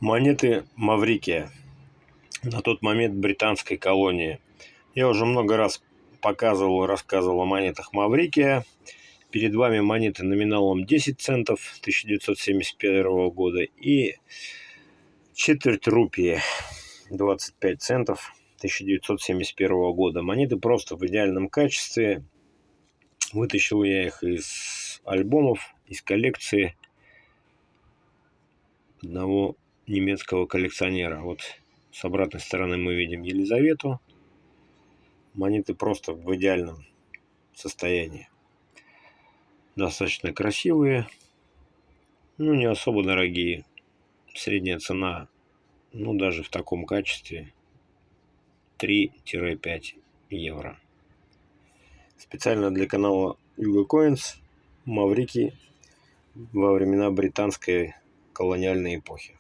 Монеты Маврикия. На тот момент британской колонии. Я уже много раз показывал и рассказывал о монетах Маврикия. Перед вами монеты номиналом 10 центов 1971 года и четверть рупии 25 центов 1971 года. Монеты просто в идеальном качестве. Вытащил я их из альбомов, из коллекции одного немецкого коллекционера. Вот с обратной стороны мы видим Елизавету. Монеты просто в идеальном состоянии. Достаточно красивые, но не особо дорогие. Средняя цена, даже в таком качестве, 3-5 евро. Специально для канала Yuga Coins Маврикий во времена британской колониальной эпохи.